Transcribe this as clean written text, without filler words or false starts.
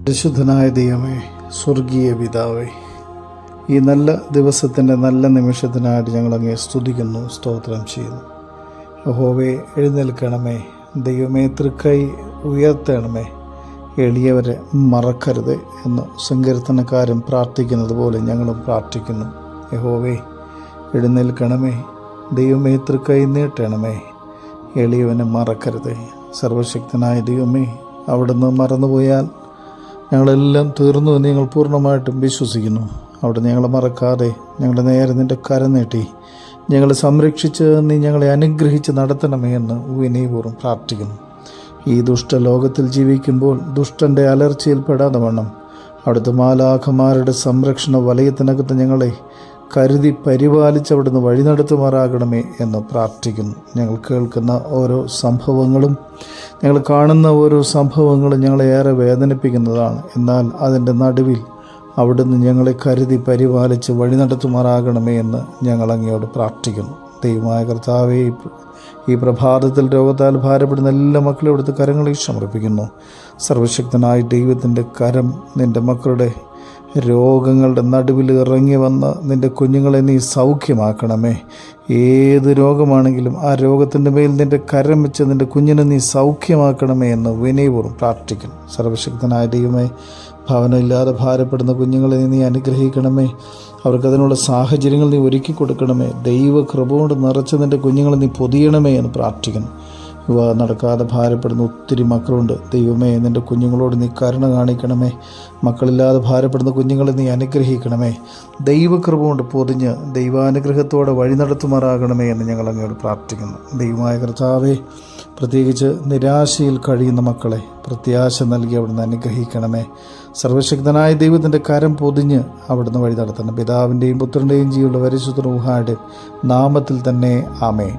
പരിശുദ്ധനായ ദൈവമേ, സ്വർഗീയ പിതാവേ, ഈ നല്ല ദിവസത്തിൻ്റെ നല്ല നിമിഷത്തിനായിട്ട് ഞങ്ങൾ അങ്ങേ സ്തുതിക്കുന്നു, സ്തോത്രം ചെയ്യുന്നു. യഹോവേ, എഴുന്നേൽക്കണമേ. ദൈവമേ, തൃക്കൈ ഉയർത്തണമേ. എളിയവരെ മറക്കരുത് എന്ന് സങ്കീർത്തനക്കാരൻ പ്രാർത്ഥിക്കുന്നത് പോലെ ഞങ്ങളും പ്രാർത്ഥിക്കുന്നു. യഹോവേ, എഴുന്നേൽക്കണമേ. ദൈവമേ, തൃക്കൈ നീട്ടണമേ. എളിയവനെ മറക്കരുത്. സർവശക്തനായ ദൈവമേ, അവിടുന്ന് മറന്നുപോയാൽ ഞങ്ങളെല്ലാം തീർന്നു എന്ന് ഞങ്ങൾ പൂർണ്ണമായിട്ടും വിശ്വസിക്കുന്നു. അവിടെ ഞങ്ങളെ മറക്കാതെ ഞങ്ങളുടെ നേരെ നിൻ്റെ കരം നീട്ടി ഞങ്ങളെ സംരക്ഷിച്ച് നീ ഞങ്ങളെ അനുഗ്രഹിച്ച് നടത്തണമേ എന്ന് വിനയപൂർവ്വം പ്രാർത്ഥിക്കുന്നു. ഈ ദുഷ്ടലോകത്തിൽ ജീവിക്കുമ്പോൾ ദുഷ്ടൻ്റെ അലർച്ചയിൽ പെടാതെ വണ്ണം അവിടുത്തെ മാലാഖമാരുടെ സംരക്ഷണ വലയത്തിനകത്ത് ഞങ്ങളെ കരുതി പരിപാലിച്ച് അവിടുന്ന് വഴി നടത്തുമാറാകണമേ എന്ന് പ്രാർത്ഥിക്കുന്നു. ഞങ്ങൾ കേൾക്കുന്ന ഓരോ സംഭവങ്ങളും, ഞങ്ങൾ കാണുന്ന ഓരോ സംഭവങ്ങളും ഞങ്ങളെ ഏറെ വേദനിപ്പിക്കുന്നതാണ്. എന്നാൽ അതിൻ്റെ നടുവിൽ അവിടുന്ന് ഞങ്ങളെ കരുതി പരിപാലിച്ച് വഴി നടത്തുമാറാകണമേ എന്ന് ഞങ്ങൾ അങ്ങയോട് പ്രാർത്ഥിക്കുന്നു. ദൈവമായ കർത്താവേ, ഈ പ്രഭാതത്തിൽ രോഗത്താൽ ഭാരപ്പെടുന്ന എല്ലാ മക്കളും ഇവിടുത്തെ കരങ്ങളിൽ സമർപ്പിക്കുന്നു. സർവശക്തനായ ദൈവത്തിൻ്റെ കരം നിൻ്റെ മക്കളുടെ രോഗങ്ങളുടെ നടുവിൽ ഇറങ്ങി വന്ന് നിൻ്റെ കുഞ്ഞുങ്ങളെ നീ സൗഖ്യമാക്കണമേ. ഏത് രോഗമാണെങ്കിലും ആ രോഗത്തിൻ്റെ മേൽ നിൻ്റെ കരം വെച്ച് നിൻ്റെ കുഞ്ഞിനെ നീ സൗഖ്യമാക്കണമേ എന്ന് വിനയപൂർവ്വം പ്രാർത്ഥിക്കുന്നു. സർവശക്തനായ ദൈവമേ, ഭവനമില്ലാതെ ഭാരപ്പെടുന്ന കുഞ്ഞുങ്ങളെ നീ അനുഗ്രഹിക്കണമേ. അവർക്കതിനുള്ള സാഹചര്യങ്ങൾ നീ ഒരുക്കി കൊടുക്കണമേ. ദൈവകൃപ കൊണ്ട് നിറച്ച് നിൻ്റെ കുഞ്ഞുങ്ങളെ നീ പൊതിയണമേ എന്ന് പ്രാർത്ഥിക്കുന്നു. വിവാഹം നടക്കാതെ ഭാരപ്പെടുന്ന ഒത്തിരി മക്കളുണ്ട്. ദൈവമേ, നിൻ്റെ കുഞ്ഞുങ്ങളോട് നീ കരുണ കാണിക്കണമേ. മക്കളില്ലാതെ ഭാരപ്പെടുന്ന കുഞ്ഞുങ്ങളെ നീ അനുഗ്രഹിക്കണമേ. ദൈവകൃപ കൊണ്ട് പൊതിഞ്ഞ് ദൈവാനുഗ്രഹത്തോടെ വഴി നടത്തുമാറാകണമേ എന്ന് ഞങ്ങൾ അങ്ങയോട് പ്രാർത്ഥിക്കുന്നു. ദൈവമായ കർത്താവേ, പ്രത്യേകിച്ച് നിരാശയിൽ കഴിയുന്ന മക്കളെ പ്രത്യാശ നൽകി അവിടുന്ന് അനുഗ്രഹിക്കണമേ. സർവശക്തനായ ദൈവത്തിൻ്റെ കരം പൊതിഞ്ഞ് അവിടുന്ന് വഴി നടത്തണം. പിതാവിൻ്റെയും പുത്രൻ്റെയും ജീവനുള്ള പരിശുദ്ധ റൂഹായുടെ നാമത്തിൽ തന്നെ ആമേൻ.